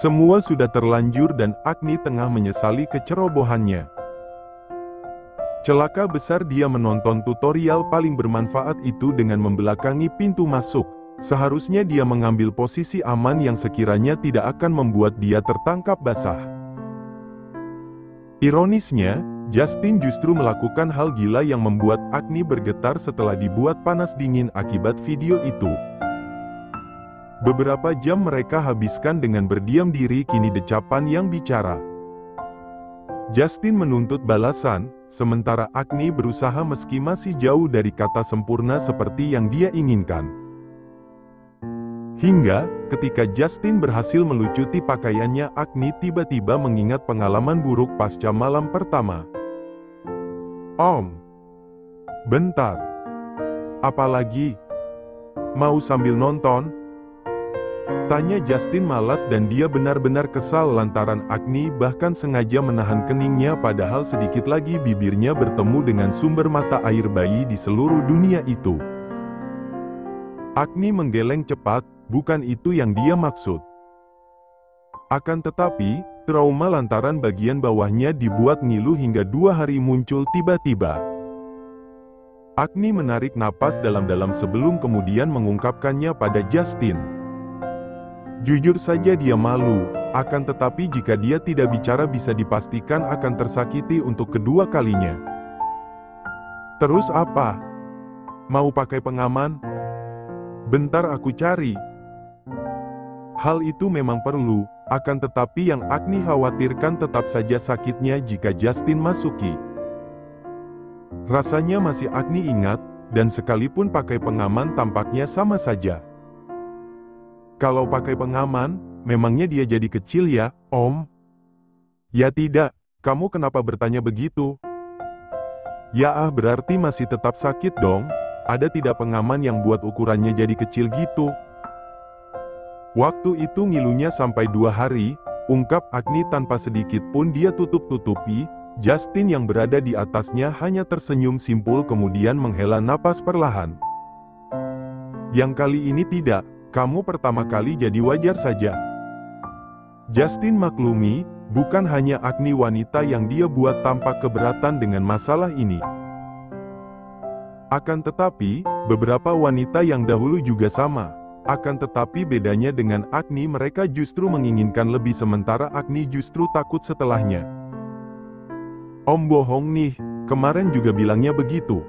Semua sudah terlanjur dan Agni tengah menyesali kecerobohannya. Celaka besar dia menonton tutorial paling bermanfaat itu dengan membelakangi pintu masuk. Seharusnya dia mengambil posisi aman yang sekiranya tidak akan membuat dia tertangkap basah. Ironisnya, Justin justru melakukan hal gila yang membuat Agni bergetar setelah dibuat panas dingin akibat video itu. Beberapa jam mereka habiskan dengan berdiam diri, kini decapan yang bicara. Justin menuntut balasan, sementara Agni berusaha meski masih jauh dari kata sempurna seperti yang dia inginkan. Hingga, ketika Justin berhasil melucuti pakaiannya, Agni tiba-tiba mengingat pengalaman buruk pasca malam pertama. Bentar. Apalagi? Mau sambil nonton? Tanya Justin malas dan dia benar-benar kesal lantaran Agni bahkan sengaja menahan keningnya padahal sedikit lagi bibirnya bertemu dengan sumber mata air bayi di seluruh dunia itu. Agni menggeleng cepat, bukan itu yang dia maksud. Akan tetapi, trauma lantaran bagian bawahnya dibuat ngilu hingga 2 hari muncul tiba-tiba. Agni menarik napas dalam-dalam sebelum kemudian mengungkapkannya pada Justin. Jujur saja dia malu, akan tetapi jika dia tidak bicara bisa dipastikan akan tersakiti untuk kedua kalinya. Terus apa? Mau pakai pengaman? Bentar aku cari. Hal itu memang perlu, akan tetapi yang Agni khawatirkan tetap saja sakitnya jika Justin masuki. Rasanya masih Agni ingat, dan sekalipun pakai pengaman tampaknya sama saja. Kalau pakai pengaman, memangnya dia jadi kecil ya, Om? Ya tidak, kamu kenapa bertanya begitu? Ya berarti masih tetap sakit dong, ada tidak pengaman yang buat ukurannya jadi kecil gitu? Waktu itu ngilunya sampai 2 hari, ungkap Agni tanpa sedikit pun dia tutup-tutupi. Justin yang berada di atasnya hanya tersenyum simpul kemudian menghela napas perlahan. Yang kali ini tidak. Kamu pertama kali jadi wajar saja. Justin maklumi, bukan hanya Agni wanita yang dia buat tampak keberatan dengan masalah ini. Akan tetapi, beberapa wanita yang dahulu juga sama. Akan tetapi bedanya dengan Agni, mereka justru menginginkan lebih sementara Agni justru takut setelahnya. Om bohong nih, kemarin juga bilangnya begitu.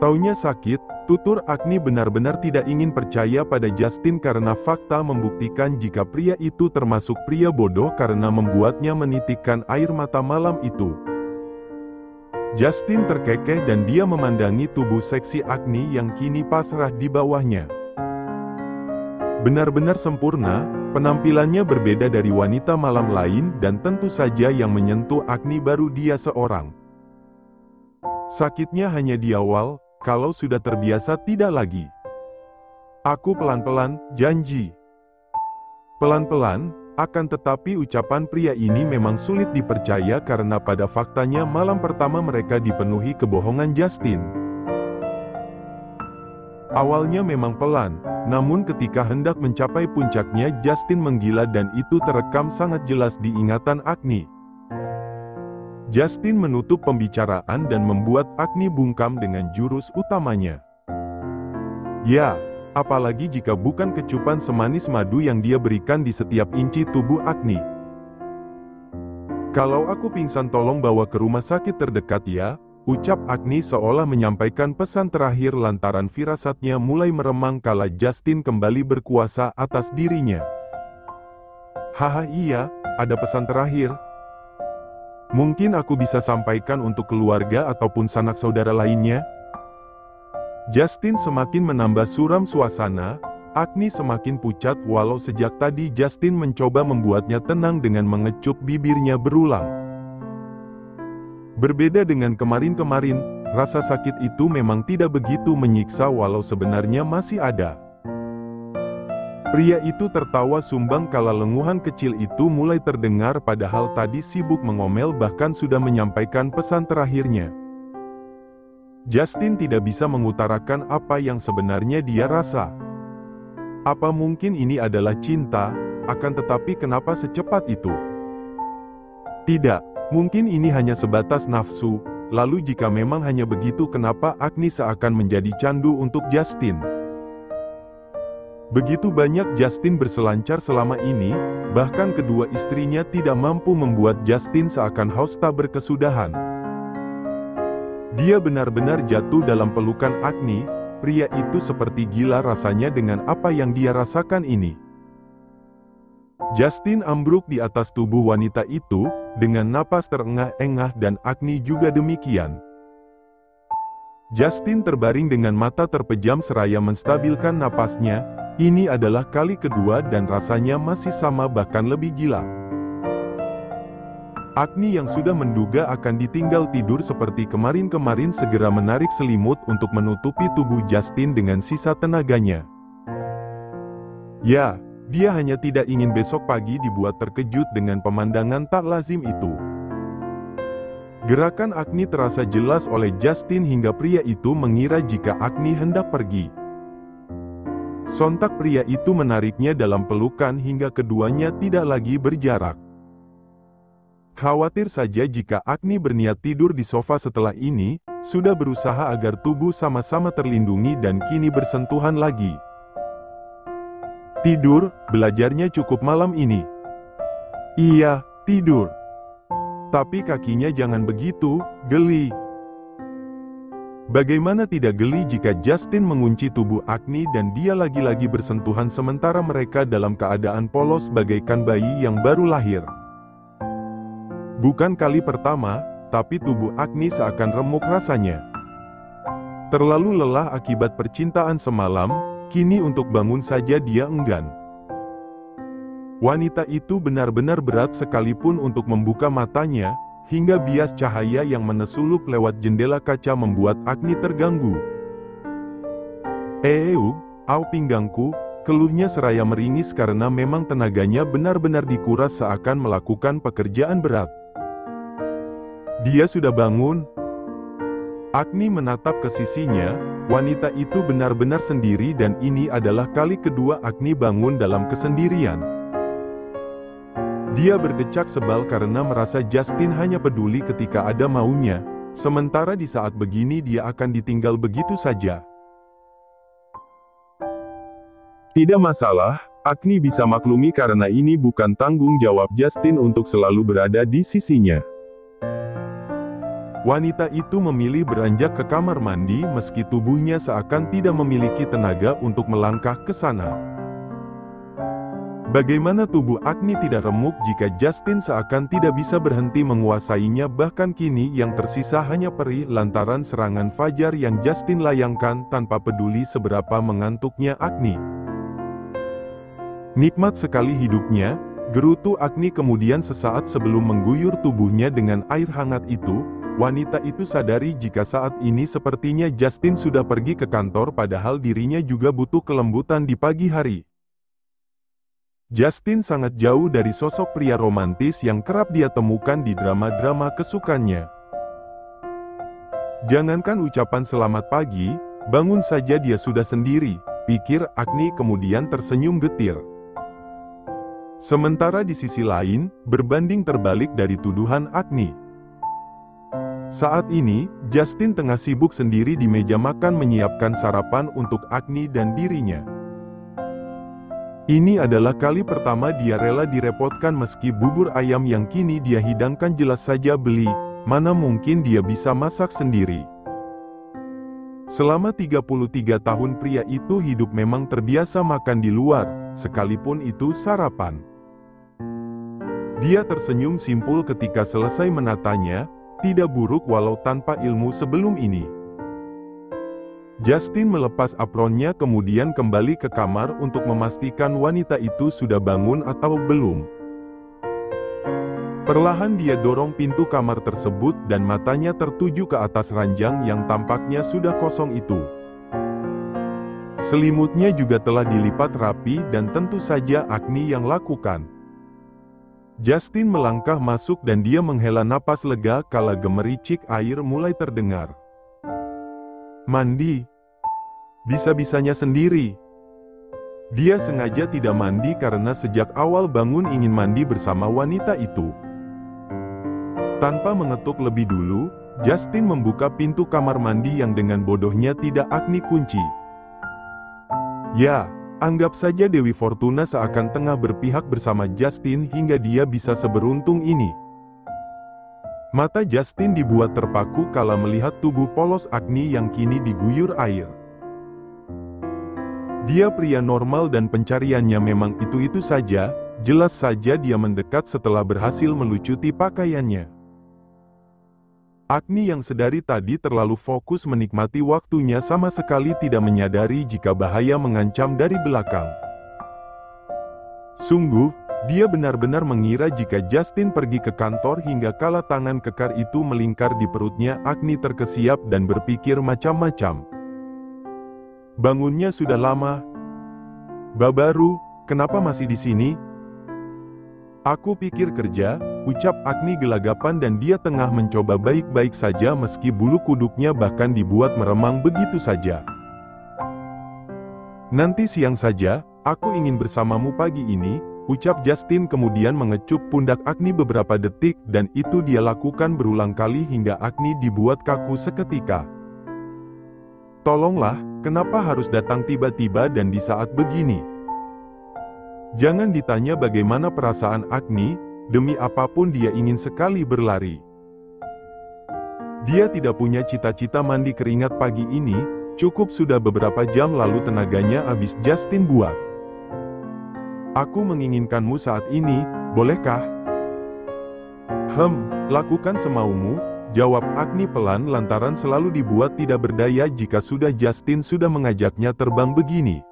Taunya sakit. Tutur Agni benar-benar tidak ingin percaya pada Justin karena fakta membuktikan jika pria itu termasuk pria bodoh karena membuatnya menitikkan air mata malam itu. Justin terkekeh dan dia memandangi tubuh seksi Agni yang kini pasrah di bawahnya. Benar-benar sempurna, penampilannya berbeda dari wanita malam lain dan tentu saja yang menyentuh Agni baru dia seorang. Sakitnya hanya di awal. Kalau sudah terbiasa tidak lagi. Aku pelan-pelan, janji. Pelan-pelan, akan tetapi ucapan pria ini memang sulit dipercaya karena pada faktanya malam pertama mereka dipenuhi kebohongan Justin. Awalnya memang pelan, namun ketika hendak mencapai puncaknya Justin menggila dan itu terekam sangat jelas di ingatan Agni. Justin menutup pembicaraan dan membuat Agni bungkam dengan jurus utamanya. Ya, apalagi jika bukan kecupan semanis madu yang dia berikan di setiap inci tubuh Agni. Kalau aku pingsan tolong bawa ke rumah sakit terdekat ya, ucap Agni seolah menyampaikan pesan terakhir lantaran firasatnya mulai meremang kala Justin kembali berkuasa atas dirinya. Haha iya, ada pesan terakhir. Mungkin aku bisa sampaikan untuk keluarga ataupun sanak saudara lainnya. Justin semakin menambah suram suasana, Agni semakin pucat walau sejak tadi Justin mencoba membuatnya tenang dengan mengecup bibirnya berulang. Berbeda dengan kemarin-kemarin, rasa sakit itu memang tidak begitu menyiksa walau sebenarnya masih ada. Pria itu tertawa sumbang kala lenguhan kecil itu mulai terdengar padahal tadi sibuk mengomel bahkan sudah menyampaikan pesan terakhirnya. Justin tidak bisa mengutarakan apa yang sebenarnya dia rasa. Apa mungkin ini adalah cinta, akan tetapi kenapa secepat itu? Tidak, mungkin ini hanya sebatas nafsu. Lalu jika memang hanya begitu, kenapa Agni seakan menjadi candu untuk Justin? Begitu banyak Justin berselancar selama ini, bahkan kedua istrinya tidak mampu membuat Justin seakan haus tak berkesudahan. Dia benar-benar jatuh dalam pelukan Agni. Pria itu seperti gila rasanya dengan apa yang dia rasakan ini. Justin ambruk di atas tubuh wanita itu, dengan napas terengah-engah dan Agni juga demikian. Justin terbaring dengan mata terpejam seraya menstabilkan napasnya. Ini adalah kali kedua dan rasanya masih sama bahkan lebih gila. Agni yang sudah menduga akan ditinggal tidur seperti kemarin-kemarin segera menarik selimut untuk menutupi tubuh Justin dengan sisa tenaganya. Ya, dia hanya tidak ingin besok pagi dibuat terkejut dengan pemandangan tak lazim itu. Gerakan Agni terasa jelas oleh Justin hingga pria itu mengira jika Agni hendak pergi. Sontak pria itu menariknya dalam pelukan hingga keduanya tidak lagi berjarak. Khawatir saja jika Agni berniat tidur di sofa setelah ini, sudah berusaha agar tubuh sama-sama terlindungi dan kini bersentuhan lagi. Tidur, belajarnya cukup malam ini. Iya, tidur. Tapi kakinya jangan begitu, geli. Bagaimana tidak geli jika Justin mengunci tubuh Agni dan dia lagi-lagi bersentuhan sementara mereka dalam keadaan polos bagaikan bayi yang baru lahir. Bukan kali pertama, tapi tubuh Agni seakan remuk rasanya. Terlalu lelah akibat percintaan semalam, kini untuk bangun saja dia enggan. Wanita itu benar-benar berat sekalipun untuk membuka matanya, hingga bias cahaya yang menesuluk lewat jendela kaca membuat Agni terganggu. Au pinggangku, keluhnya seraya meringis karena memang tenaganya benar-benar dikuras seakan melakukan pekerjaan berat. Dia sudah bangun. Agni menatap ke sisinya, wanita itu benar-benar sendiri dan ini adalah kali kedua Agni bangun dalam kesendirian. Dia berdecak sebal karena merasa Justin hanya peduli ketika ada maunya, sementara di saat begini dia akan ditinggal begitu saja. Tidak masalah, Agni bisa maklumi karena ini bukan tanggung jawab Justin untuk selalu berada di sisinya. Wanita itu memilih beranjak ke kamar mandi meski tubuhnya seakan tidak memiliki tenaga untuk melangkah ke sana. Bagaimana tubuh Agni tidak remuk jika Justin seakan tidak bisa berhenti menguasainya, bahkan kini yang tersisa hanya perih lantaran serangan fajar yang Justin layangkan tanpa peduli seberapa mengantuknya Agni. Nikmat sekali hidupnya, gerutu Agni kemudian sesaat sebelum mengguyur tubuhnya dengan air hangat itu. Wanita itu sadari jika saat ini sepertinya Justin sudah pergi ke kantor padahal dirinya juga butuh kelembutan di pagi hari. Justin sangat jauh dari sosok pria romantis yang kerap dia temukan di drama-drama kesukaannya. Jangankan ucapan selamat pagi, bangun saja dia sudah sendiri, pikir Agni kemudian tersenyum getir. Sementara di sisi lain, berbanding terbalik dari tuduhan Agni. Saat ini, Justin tengah sibuk sendiri di meja makan menyiapkan sarapan untuk Agni dan dirinya. Ini adalah kali pertama dia rela direpotkan meski bubur ayam yang kini dia hidangkan jelas saja beli, mana mungkin dia bisa masak sendiri. Selama 33 tahun pria itu hidup memang terbiasa makan di luar, sekalipun itu sarapan. Dia tersenyum simpul ketika selesai menatanya. Tidak buruk walau tanpa ilmu sebelum ini. Justin melepas apronnya kemudian kembali ke kamar untuk memastikan wanita itu sudah bangun atau belum. Perlahan dia dorong pintu kamar tersebut dan matanya tertuju ke atas ranjang yang tampaknya sudah kosong itu. Selimutnya juga telah dilipat rapi dan tentu saja Agni yang lakukan. Justin melangkah masuk dan dia menghela napas lega kala gemericik air mulai terdengar. Mandi? Bisa-bisanya sendiri. Dia sengaja tidak mandi karena sejak awal bangun ingin mandi bersama wanita itu. Tanpa mengetuk lebih dulu, Justin membuka pintu kamar mandi yang dengan bodohnya tidak Agni kunci. Ya, anggap saja Dewi Fortuna seakan tengah berpihak bersama Justin hingga dia bisa seberuntung ini. Mata Justin dibuat terpaku kala melihat tubuh polos Agni yang kini diguyur air. Dia pria normal dan pencariannya memang itu-itu saja, jelas saja dia mendekat setelah berhasil melucuti pakaiannya. Agni yang sedari tadi terlalu fokus menikmati waktunya sama sekali tidak menyadari jika bahaya mengancam dari belakang. Sungguh, dia benar-benar mengira jika Justin pergi ke kantor hingga kala tangan kekar itu melingkar di perutnya, Agni terkesiap dan berpikir macam-macam. Bangunnya sudah lama. Babaru, kenapa masih di sini? Aku pikir kerja, ucap Agni gelagapan dan dia tengah mencoba baik-baik saja meski bulu kuduknya bahkan dibuat meremang begitu saja. Nanti siang saja, aku ingin bersamamu pagi ini, ucap Justin kemudian mengecup pundak Agni beberapa detik dan itu dia lakukan berulang kali hingga Agni dibuat kaku seketika. Tolonglah, kenapa harus datang tiba-tiba dan di saat begini? Jangan ditanya bagaimana perasaan Agni, demi apapun dia ingin sekali berlari. Dia tidak punya cita-cita mandi keringat pagi ini, cukup sudah beberapa jam lalu tenaganya habis Justin buat. Aku menginginkanmu saat ini, bolehkah? Lakukan semaumu, jawab Agni pelan lantaran selalu dibuat tidak berdaya jika sudah Justin sudah mengajaknya terbang begini.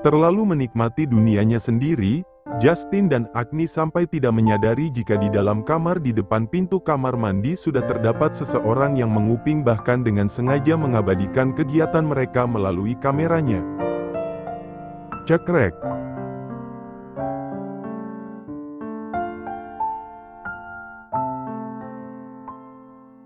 Terlalu menikmati dunianya sendiri, Justin dan Agni sampai tidak menyadari jika di dalam kamar di depan pintu kamar mandi sudah terdapat seseorang yang menguping bahkan dengan sengaja mengabadikan kegiatan mereka melalui kameranya. Cekrek.